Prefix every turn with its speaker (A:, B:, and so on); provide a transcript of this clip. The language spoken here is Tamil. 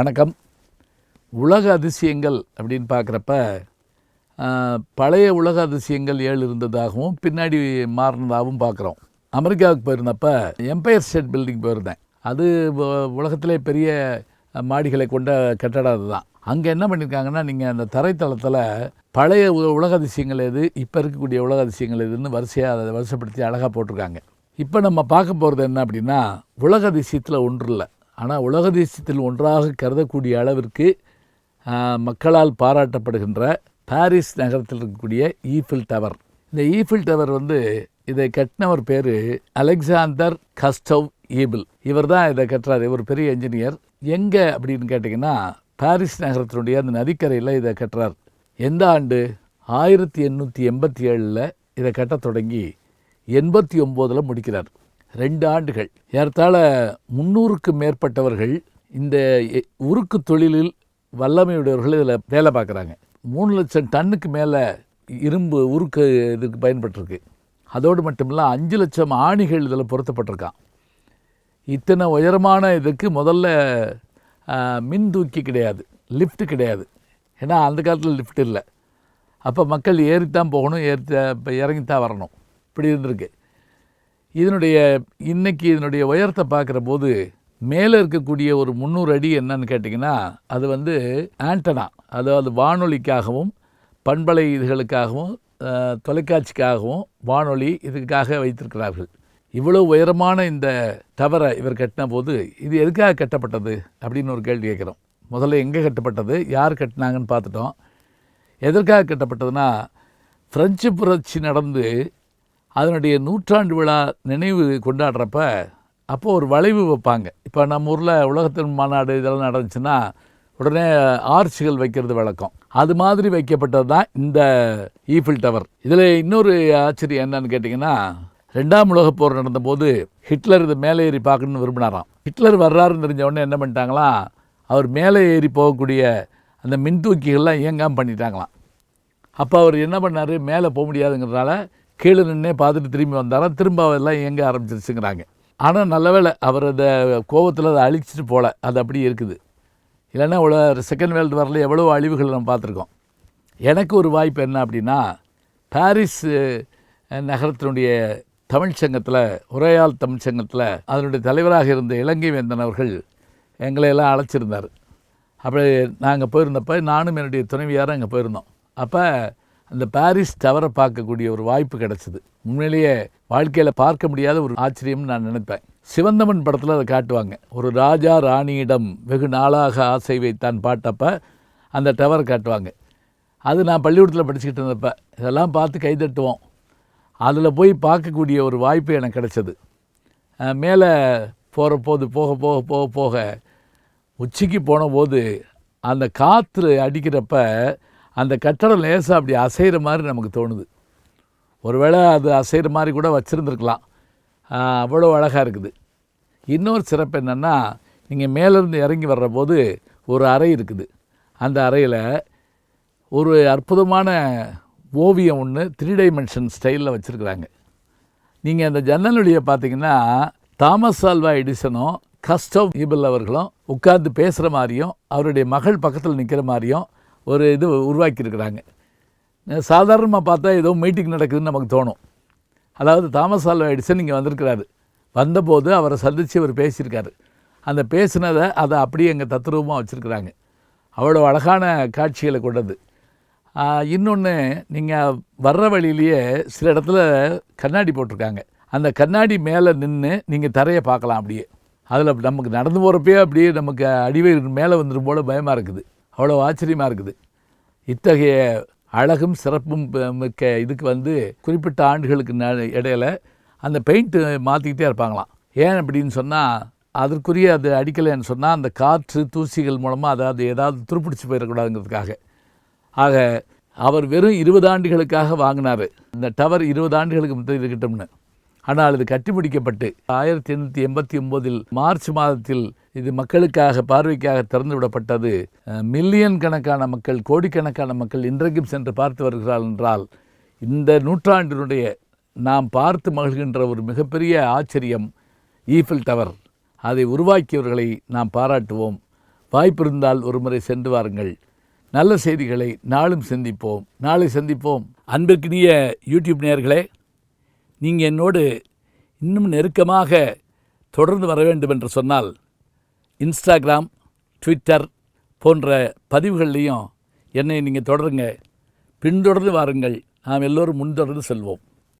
A: வணக்கம். உலக அதிசயங்கள் அப்படின்னு பார்க்குறப்ப பழைய உலக அதிசயங்கள் 7 இருந்ததாகவும் பின்னாடி மாறினதாகவும் பார்க்குறோம். அமெரிக்காவுக்கு போயிருந்தப்ப எம்பயர் ஸ்டேட் பில்டிங் போயிருந்தேன். அது உலகத்திலே பெரிய மாடிகளை கொண்ட கட்டடம் அதுதான். அங்கே என்ன பண்ணியிருக்காங்கன்னா, நீங்கள் அந்த தரைத்தளத்தில் பழைய உலக அதிசயங்கள் எது, இப்போ இருக்கக்கூடிய உலக அதிசயங்கள் எதுன்னு வரிசையாக அதை வரிசைப்படுத்தி அழகாக போட்டிருக்காங்க. இப்போ நம்ம பார்க்க போகிறது என்ன அப்படின்னா, உலக அதிசயத்தில் ஒன்று இல்லை, ஆனால் உலக அதிசயத்தில் ஒன்றாக கருதக்கூடிய அளவிற்கு மக்களால் பாராட்டப்படுகின்ற பாரிஸ் நகரத்தில் இருக்கக்கூடிய ஈஃபில் டவர். இந்த ஈஃபில் டவர் இதை கட்டினவர் பேர் அலெக்சாந்தர் கஸ்டவ் ஈபிள். இவர் தான் இதை கட்டுறாரு. இவர் பெரிய என்ஜினியர். எங்கே அப்படின்னு கேட்டிங்கன்னா, பாரிஸ் நகரத்தினுடைய அந்த நதிக்கரையில் இதை கட்டுறார். எந்த ஆண்டு? 1887 இதை கட்ட தொடங்கி 89 முடிக்கிறார். 2 ஆண்டுகள். ஏறத்தாழ 300க்கும் மேற்பட்டவர்கள் இந்த உருக்கு தொழிலில் வல்லமையுடையவர்கள் இதில் வேலை பார்க்குறாங்க. 3 லட்சம் டன்னுக்கு மேலே இரும்பு உருக்கு இதுக்கு பயன்பட்டுருக்கு. அதோடு மட்டுமில்ல 5 லட்சம் ஆணிகள் இதில் பொருத்தப்பட்டிருக்கான். இத்தனை உயரமான இதுக்கு முதல்ல மின் தூக்கி கிடையாது, லிஃப்ட் கிடையாது. ஏன்னா அந்த காலத்தில் லிஃப்ட் இல்லை. அப்போ மக்கள் ஏறித்தான் போகணும், இறங்கித்தான் வரணும். இப்படி இருந்திருக்கு. இன்னைக்கு இதனுடைய உயரத்தை பார்க்குற போது மேலே இருக்கக்கூடிய ஒரு 300 அடி என்னன்னு கேட்டிங்கன்னா, அது ஆண்டனா, அதாவது வானொலிக்காகவும் பண்பலை இதுகளுக்காகவும் தொலைக்காட்சிக்காகவும் வானொலி இதுக்காக வைத்திருக்கிறார்கள். இவ்வளோ உயரமான இந்த டவரை இவர் கட்டின போது இது எதுக்காக கட்டப்பட்டது அப்படின்னு ஒரு கேள்வி கேட்குறோம். முதல்ல எங்கே கட்டப்பட்டது, யார் கட்டினாங்கன்னு பார்த்துட்டோம். எதற்காக கட்டப்பட்டதுன்னா, பிரெஞ்சு புரட்சி நடந்து அதனுடைய 100ஆண்டு விழா நினைவு கொண்டாடுறப்ப அப்போது ஒரு வளைவு வைப்பாங்க. இப்போ நம்ம ஊரில் உலகத்தின் மாநாடு இதெல்லாம் நடந்துச்சுன்னா உடனே ஆர்ச்சுகள் வைக்கிறது வழக்கம். அது மாதிரி வைக்கப்பட்டது தான் இந்த ஈஃபில் டவர். இதில் இன்னொரு ஆச்சரியம் என்னன்னு கேட்டிங்கன்னா, 2ஆம் உலகப் போர் நடந்தபோது ஹிட்லர் இது மேலே ஏறி பார்க்கணுன்னு விரும்பினாராம். ஹிட்லர் வர்றாருன்னு தெரிஞ்ச உடனே என்ன பண்ணிட்டாங்களாம், அவர் மேலே ஏறி போகக்கூடிய அந்த மின்தூக்கிகள்லாம் இயங்காமல் பண்ணிட்டாங்களாம். அப்போ அவர் என்ன பண்ணார், மேலே போக முடியாதுங்கிறதுனால கீழே நின்னே பார்த்துட்டு திரும்பி வந்தாராம். திரும்ப அதெல்லாம் இயங்க ஆரம்பிச்சிருச்சுங்கிறாங்க. ஆனால் நல்ல வேளை அவர் அந்த கோபத்தில் அதை அழிச்சிட்டு போகல, அது அப்படியே இருக்குது. இல்லைன்னா செகண்ட் வேர்ல்டு வாரில் எவ்வளோ அழிவுகள் நம்ம பார்த்துருக்கோம். எனக்கு ஒரு வாய்ப்பு என்ன அப்படின்னா, பாரிஸ் நகரத்தினுடைய தமிழ்ச்சங்கத்தில், உரையால் தமிழ்ச்சங்கத்தில் அதனுடைய தலைவராக இருந்த இலங்கை வேந்தன் அவர்கள் எங்களையெல்லாம் அழைச்சிருந்தார். அப்படி நாங்கள் போயிருந்தப்போ நானும் என்னுடைய துணைவியாரும் அங்கே போயிருந்தோம். அப்போ அந்த பாரிஸ் டவரை பார்க்கக்கூடிய ஒரு வாய்ப்பு கிடச்சிது. உண்மையிலேயே வாழ்க்கையில் பார்க்க முடியாத ஒரு ஆச்சரியம்னு நான் நினைப்பேன். சிவந்தமன் படத்தில் அதை காட்டுவாங்க. ஒரு ராஜா ராணியிடம் வெகு நாளாக ஆசை வைத்தான் பாட்டப்போ அந்த டவரை காட்டுவாங்க. அது நான் பள்ளிக்கூடத்தில் படிச்சுக்கிட்டு இருந்தப்போ இதெல்லாம் பார்த்து கைதட்டுவோம். அதில் போய் பார்க்கக்கூடிய ஒரு வாய்ப்பு எனக்கு கிடச்சிது. மேலே போக போக போக போக உச்சிக்கு போன போது அந்த காற்று அடிக்கிறப்ப அந்த கட்டடம் லேசாக அப்படி அசைகிற மாதிரி நமக்கு தோணுது. ஒருவேளை அது அசைகிற மாதிரி கூட வச்சுருந்துருக்கலாம். அவ்வளோ அழகாக இருக்குது. இன்னொரு சிறப்பு என்னென்னா, நீங்கள் மேலேருந்து இறங்கி வர்ற போது ஒரு அறை இருக்குது. அந்த அறையில் ஒரு அற்புதமான ஓவியம் ஒன்று 3 டைமென்ஷன் ஸ்டைலில் வச்சுருக்குறாங்க. நீங்கள் அந்த ஜன்னலுடைய பார்த்தீங்கன்னா, தாமஸ் ஆல்வா எடிசனும் கஸ்டவ் ஈபிள் அவர்களும் உட்கார்ந்து பேசுகிற மாதிரியும் அவருடைய மகள் பக்கத்தில் நிற்கிற மாதிரியும் ஒரு இது உருவாக்கியிருக்கிறாங்க. சாதாரணமாக பார்த்தா ஏதோ மீட்டிங் நடக்குதுன்னு நமக்கு தோணும். அதாவது தாமஸ் ஆல்வா எடிசன் இங்கே வந்திருக்கிறாரு. வந்தபோது அவரை சந்தித்து அவர் பேசியிருக்காரு. அந்த பேசினதை அதை அப்படியே எங்கள் தத்ரூபமாக வச்சுருக்குறாங்க. அவ்வளோ அழகான காட்சிகளை கொண்டது. இன்னொன்று, நீங்கள் வர்ற வழியிலேயே சில இடத்துல கண்ணாடி போட்டிருக்காங்க. அந்த கண்ணாடி மேலே நின்று நீங்கள் தரையை பார்க்கலாம். அப்படியே அதில் நமக்கு நடந்து போகிறப்பே அப்படியே நமக்கு அடிவயிறு மேலே வந்துடும் போல் பயமாக இருக்குது. அவ்வளோ ஆச்சரியமாக இருக்குது. இத்தகைய அழகும் சிறப்பும் மிக்க இதுக்கு குறிப்பிட்ட ஆண்டுகளுக்கு இடையில் அந்த பெயிண்ட்டு மாற்றிக்கிட்டே இருப்பாங்களாம். ஏன் அப்படின்னு சொன்னால், அதற்குரிய அது அடிக்கலைன்னு சொன்னால் அந்த காற்று தூசிகள் மூலமாக அதாவது ஏதாவது துருப்பிடிச்சு போயிடக்கூடாதுங்கிறதுக்காக. ஆக அவர் வெறும் 20 ஆண்டுகளுக்காக வாங்கினார் இந்த டவர். 20 ஆண்டுகளுக்கு முந்தைய இருக்கட்டும்னு. ஆனால் இது கட்டி முடிக்கப்பட்டு 1889 மார்ச் மாதத்தில் இது மக்களுக்காக பார்வைக்காக திறந்து விடப்பட்டது. மில்லியன் கணக்கான மக்கள், கோடிக்கணக்கான மக்கள் இன்றைக்கும் சென்று பார்த்து வருகிறார்கள் என்றால், இந்த நூற்றாண்டினுடைய நாம் பார்த்து மகிழ்கின்ற ஒரு மிகப்பெரிய ஆச்சரியம் ஈஃபில் டவர். அதை உருவாக்கியவர்களை நாம் பாராட்டுவோம். வாய்ப்பு இருந்தால் ஒரு முறை சென்று வாருங்கள். நல்ல செய்திகளை நாளும் சிந்திப்போம். நாளை சந்திப்போம். அன்பிற்கினிய யூடியூப் நேயர்களே, நீங்கள் என்னோடு இன்னும் நெருக்கமாக தொடர்ந்து வர வேண்டும் என்று சொன்னால் இன்ஸ்டாகிராம், ட்விட்டர் போன்ற பதிவுகள்லையும் என்னை நீங்கள் தொடருங்க. பின்தொடர்ந்து வாருங்கள். நாம் எல்லோரும் முன்தொடர்ந்து செல்வோம்.